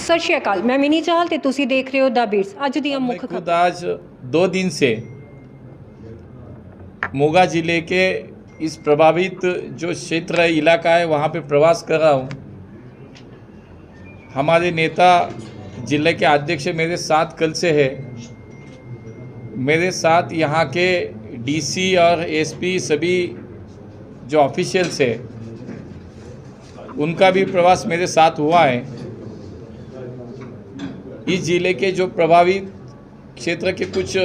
सत श्री अकाल, मैं मिनी चाहल ते तुसी देख रहे हो द बीट्स। अज दी मुख्य खुद खबर। आज 2 दिन से मोगा जिले के इस प्रभावित जो क्षेत्र है, इलाका है, वहाँ पे प्रवास कर रहा हूँ। हमारे नेता जिले के अध्यक्ष मेरे साथ कल से है। मेरे साथ यहाँ के डीसी और एसपी सभी जो ऑफिशियल्स है उनका भी प्रवास मेरे साथ हुआ है। इस जिले के जो प्रभावित क्षेत्र के कुछ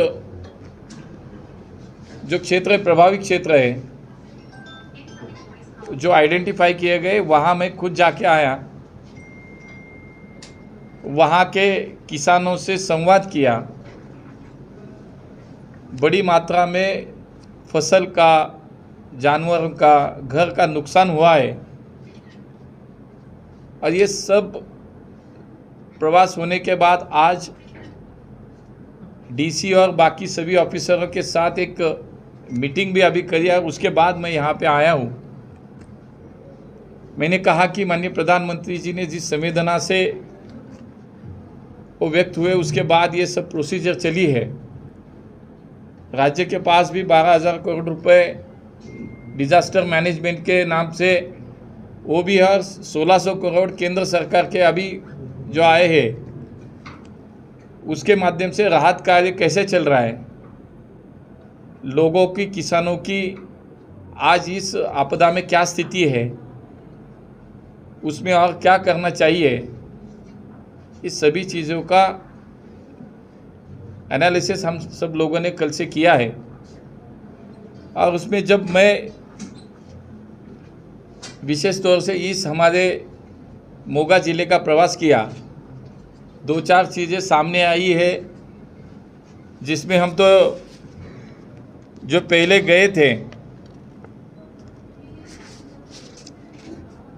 जो क्षेत्र प्रभावित क्षेत्र है जो आइडेंटिफाई किए गए, वहाँ मैं खुद जाके आया। वहाँ के किसानों से संवाद किया। बड़ी मात्रा में फसल का, जानवरों का, घर का नुकसान हुआ है और ये सब प्रवास होने के बाद आज डीसी और बाकी सभी ऑफिसरों के साथ एक मीटिंग भी अभी करी है। उसके बाद मैं यहाँ पे आया हूँ। मैंने कहा कि माननीय प्रधानमंत्री जी ने जिस संवेदना से वो व्यक्त हुए, उसके बाद ये सब प्रोसीजर चली है। राज्य के पास भी 12,000 करोड़ रुपए डिजास्टर मैनेजमेंट के नाम से वो भी हर 1,600 करोड़ केंद्र सरकार के अभी जो आए हैं, उसके माध्यम से राहत कार्य कैसे चल रहा है, लोगों की, किसानों की आज इस आपदा में क्या स्थिति है, उसमें और क्या करना चाहिए, इस सभी चीज़ों का एनालिसिस हम सब लोगों ने कल से किया है। और उसमें जब मैं विशेष तौर से इस हमारे मोगा ज़िले का प्रवास किया, 2-4 चीज़ें सामने आई है जिसमें हम तो जो पहले गए थे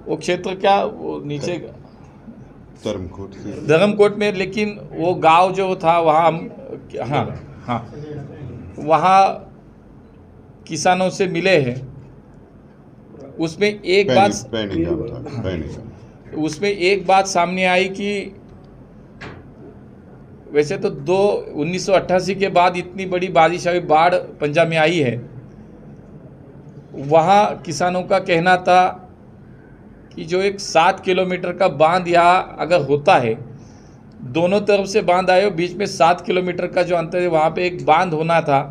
वो क्षेत्र क्या, वो नीचे धर्मकोट में, लेकिन वो गांव जो था वहाँ हम हाँ वहाँ किसानों से मिले हैं। उसमें एक बात सामने आई कि वैसे तो 1988 के बाद इतनी बड़ी बारिश आई, बाढ़ पंजाब में आई है। वहाँ किसानों का कहना था कि जो एक 7 किलोमीटर का बांध यहाँ अगर होता है, दोनों तरफ से बांध आए, बीच में 7 किलोमीटर का जो अंतर है वहाँ पे एक बांध होना था।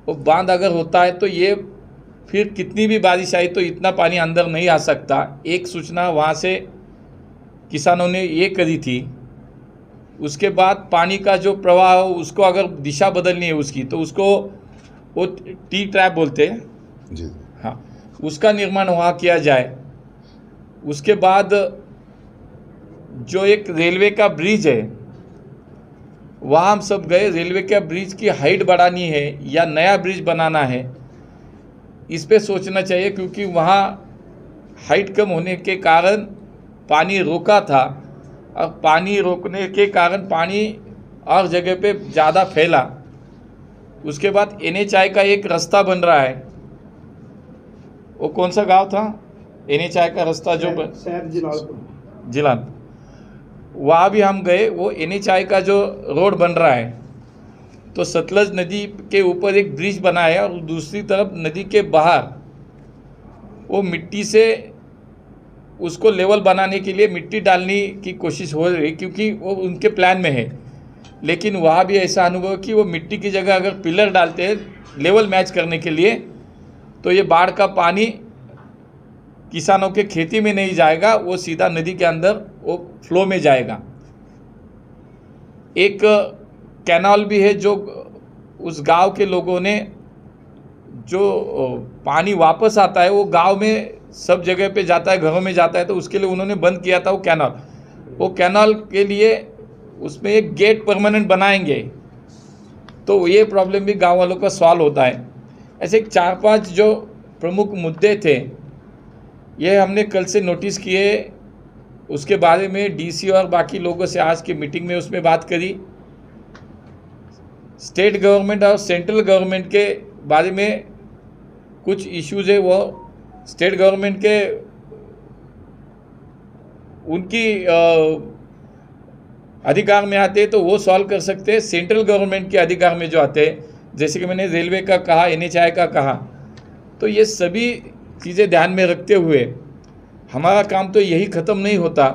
वो बांध अगर होता है तो ये फिर कितनी भी बारिश आई तो इतना पानी अंदर नहीं आ सकता। एक सूचना वहाँ से किसानों ने ये करी थी। उसके बाद पानी का जो प्रवाह हो, उसको अगर दिशा बदलनी है उसकी, तो उसको वो टी ट्रैप बोलते हैं जी, हाँ, उसका निर्माण वहाँ किया जाए। उसके बाद जो एक रेलवे का ब्रिज है, वहाँ हम सब गए। रेलवे का ब्रिज की हाइट बढ़ानी है या नया ब्रिज बनाना है, इस पे सोचना चाहिए, क्योंकि वहाँ हाइट कम होने के कारण पानी रोका था और पानी रोकने के कारण पानी और जगह पे ज़्यादा फैला। उसके बाद NHI का एक रास्ता बन रहा है। वो कौन सा गांव था? NHI का रास्ता जो जिलान, वहाँ भी हम गए। वो NHI का जो रोड बन रहा है, तो सतलज नदी के ऊपर एक ब्रिज बना है और दूसरी तरफ नदी के बाहर वो मिट्टी से उसको लेवल बनाने के लिए मिट्टी डालने की कोशिश हो रही, क्योंकि वो उनके प्लान में है। लेकिन वहाँ भी ऐसा अनुभव कि वो मिट्टी की जगह अगर पिलर डालते हैं लेवल मैच करने के लिए, तो ये बाढ़ का पानी किसानों के खेती में नहीं जाएगा, वो सीधा नदी के अंदर वो फ्लो में जाएगा। एक कैनाल भी है जो उस गांव के लोगों ने, जो पानी वापस आता है वो गांव में सब जगह पे जाता है, घरों में जाता है, तो उसके लिए उन्होंने बंद किया था वो कैनाल। वो कैनाल के लिए उसमें एक गेट परमानेंट बनाएंगे, तो ये प्रॉब्लम भी गांव वालों का सॉल्व होता है। ऐसे 4-5 जो प्रमुख मुद्दे थे, ये हमने कल से नोटिस किए। उसके बारे में डीसी और बाकी लोगों से आज की मीटिंग में उसमें बात करी। स्टेट गवर्नमेंट और सेंट्रल गवर्नमेंट के बारे में कुछ इश्यूज़ है, वो स्टेट गवर्नमेंट के उनकी अधिकार में आते हैं तो वो सॉल्व कर सकते हैं। सेंट्रल गवर्नमेंट के अधिकार में जो आते हैं, जैसे कि मैंने रेलवे का कहा, NHAI का कहा, तो ये सभी चीज़ें ध्यान में रखते हुए हमारा काम तो यही ख़त्म नहीं होता।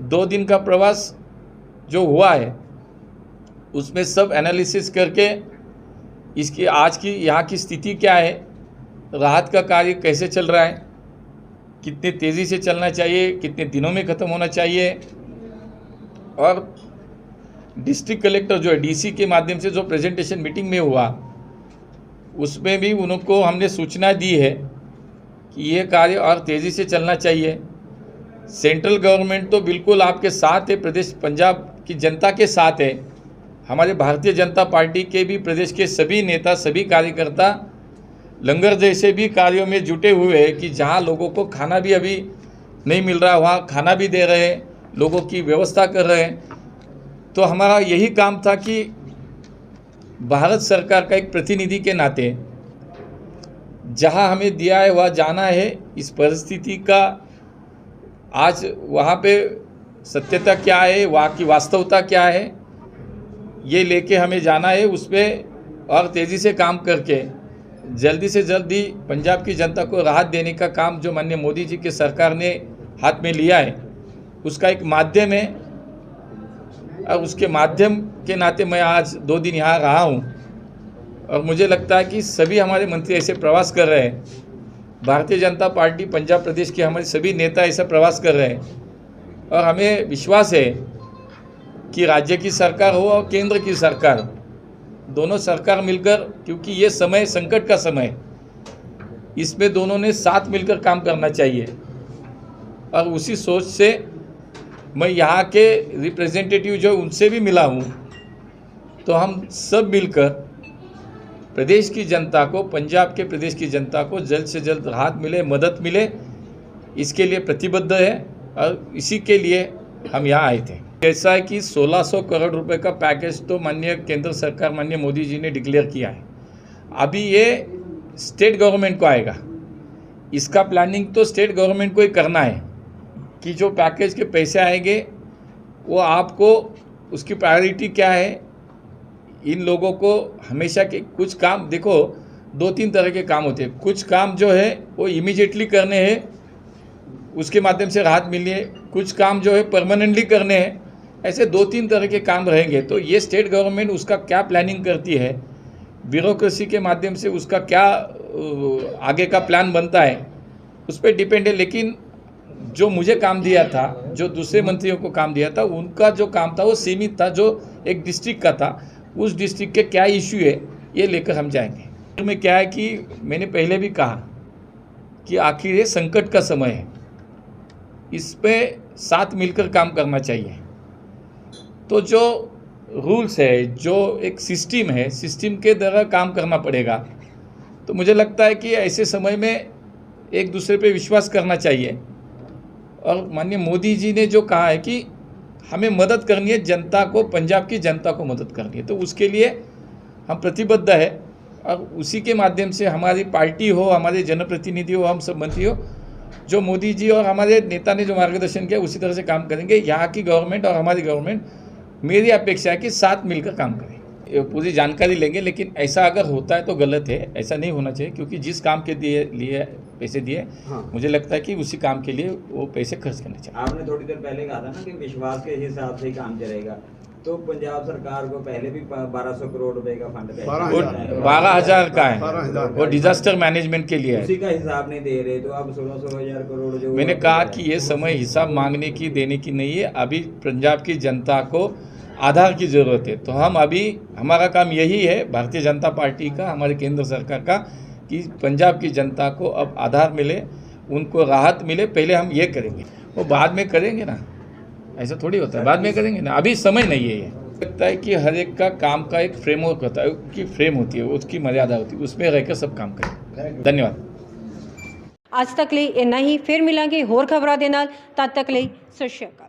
2 दिन का प्रवास जो हुआ है उसमें सब एनालिसिस करके इसकी आज की यहाँ की स्थिति क्या है, राहत का कार्य कैसे चल रहा है, कितनी तेज़ी से चलना चाहिए, कितने दिनों में ख़त्म होना चाहिए, और डिस्ट्रिक्ट कलेक्टर जो है DC के माध्यम से जो प्रेजेंटेशन मीटिंग में हुआ उसमें भी उनको हमने सूचना दी है कि ये कार्य और तेज़ी से चलना चाहिए। सेंट्रल गवर्नमेंट तो बिल्कुल आपके साथ है, प्रदेश पंजाब की जनता के साथ है। हमारे भारतीय जनता पार्टी के भी प्रदेश के सभी नेता, सभी कार्यकर्ता लंगर जैसे भी कार्यों में जुटे हुए हैं कि जहां लोगों को खाना भी अभी नहीं मिल रहा वहां खाना भी दे रहे हैं, लोगों की व्यवस्था कर रहे हैं। तो हमारा यही काम था कि भारत सरकार का एक प्रतिनिधि के नाते जहां हमें दिया है वहाँ जाना है। इस परिस्थिति का आज वहाँ पे सत्यता क्या है, वहाँ की वास्तवता क्या है, ये लेके हमें जाना है। उस पर और तेज़ी से काम करके जल्दी से जल्दी पंजाब की जनता को राहत देने का काम जो माननीय मोदी जी की सरकार ने हाथ में लिया है उसका एक माध्यम है। और उसके माध्यम के नाते मैं आज 2 दिन यहाँ रहा हूँ और मुझे लगता है कि सभी हमारे मंत्री ऐसे प्रवास कर रहे हैं। भारतीय जनता पार्टी पंजाब प्रदेश के हमारे सभी नेता ऐसा प्रवास कर रहे हैं और हमें विश्वास है कि राज्य की सरकार हो और केंद्र की सरकार, दोनों सरकार मिलकर, क्योंकि ये समय संकट का समय, इसमें दोनों ने साथ मिलकर काम करना चाहिए। और उसी सोच से मैं यहाँ के रिप्रेजेंटेटिव जो उनसे भी मिला हूँ, तो हम सब मिलकर प्रदेश की जनता को, पंजाब के प्रदेश की जनता को जल्द से जल्द राहत मिले, मदद मिले, इसके लिए प्रतिबद्ध है और इसी के लिए हम यहाँ आए थे। ऐसा है कि 1600 करोड़ रुपए का पैकेज तो माननीय केंद्र सरकार, माननीय मोदी जी ने डिक्लेयर किया है। अभी ये स्टेट गवर्नमेंट को आएगा, इसका प्लानिंग तो स्टेट गवर्नमेंट को ही करना है कि जो पैकेज के पैसे आएंगे वो आपको उसकी प्रायोरिटी क्या है। इन लोगों को हमेशा के कुछ काम, देखो 2-3 तरह के काम होते हैं। कुछ काम जो है वो इमीडिएटली करने हैं, उसके माध्यम से राहत मिली है। कुछ काम जो है परमानेंटली करने हैं। ऐसे 2-3 तरह के काम रहेंगे। तो ये स्टेट गवर्नमेंट उसका क्या प्लानिंग करती है, ब्यूरोक्रेसी के माध्यम से उसका क्या आगे का प्लान बनता है, उस पर डिपेंड है। लेकिन जो मुझे काम दिया था, जो दूसरे मंत्रियों को काम दिया था, उनका जो काम था वो सीमित था, जो एक डिस्ट्रिक्ट का था। उस डिस्ट्रिक्ट के क्या इश्यू है ये लेकर हम जाएंगे। में क्या है कि मैंने पहले भी कहा कि आखिर ये संकट का समय है, इस पे साथ मिलकर काम करना चाहिए। तो जो रूल्स है, जो एक सिस्टम है, सिस्टम के द्वारा काम करना पड़ेगा। तो मुझे लगता है कि ऐसे समय में एक दूसरे पे विश्वास करना चाहिए। और माननीय मोदी जी ने जो कहा है कि हमें मदद करनी है, जनता को, पंजाब की जनता को मदद करनी है, तो उसके लिए हम प्रतिबद्ध है। और उसी के माध्यम से हमारी पार्टी हो, हमारे जनप्रतिनिधि हो, हम सब मंत्री हो, जो मोदी जी और हमारे नेता ने जो मार्गदर्शन किया उसी तरह से काम करेंगे। यहाँ की गवर्नमेंट और हमारी गवर्नमेंट, मेरी अपेक्षा है कि साथ मिलकर काम करें। पूरी जानकारी लेंगे, लेकिन ऐसा अगर होता है तो गलत है, ऐसा नहीं होना चाहिए। क्योंकि जिस काम के लिए पैसे दिए, मुझे लगता है कि उसी काम के लिए वो पैसे खर्च करने चाहिए। आपने थोड़ी देर पहले कहा था ना कि विश्वास के हिसाब से ही काम चलेगा, तो पंजाब सरकार को पहले भी 1200 करोड़ रुपए का फंड 12,000 का है, वो डिजास्टर मैनेजमेंट के लिए है। उसी का हिसाब नहीं दे रहे, तो अब 16,000 करोड़ जो मैंने कहा कि ये समय हिसाब मांगने की, देने की नहीं है। अभी पंजाब की जनता को आधार की ज़रूरत है। तो हम अभी, हमारा काम यही है, भारतीय जनता पार्टी का, हमारे केंद्र सरकार का, कि पंजाब की जनता को अब आधार मिले, उनको राहत मिले। पहले हम ये करेंगे, वो बाद में करेंगे ना, ऐसा थोड़ी होता है, बाद में करेंगे ना, अभी समय नहीं है। ये लगता है कि हर एक का काम का एक फ्रेमवर्क होता है, उसकी फ्रेम होती है, उसकी मर्यादा होती है, उसमें रहकर सब काम करें। धन्यवाद। आज तक ਲਈ ਇੰਨਾ ਹੀ, ਫਿਰ ਮਿਲਾਂਗੇ ਹੋਰ ਖਬਰਾਂ ਦੇ ਨਾਲ। ਤਦ ਤੱਕ ਲਈ ਸਤਿ ਸ਼੍ਰੀ ਅਕਾਲ।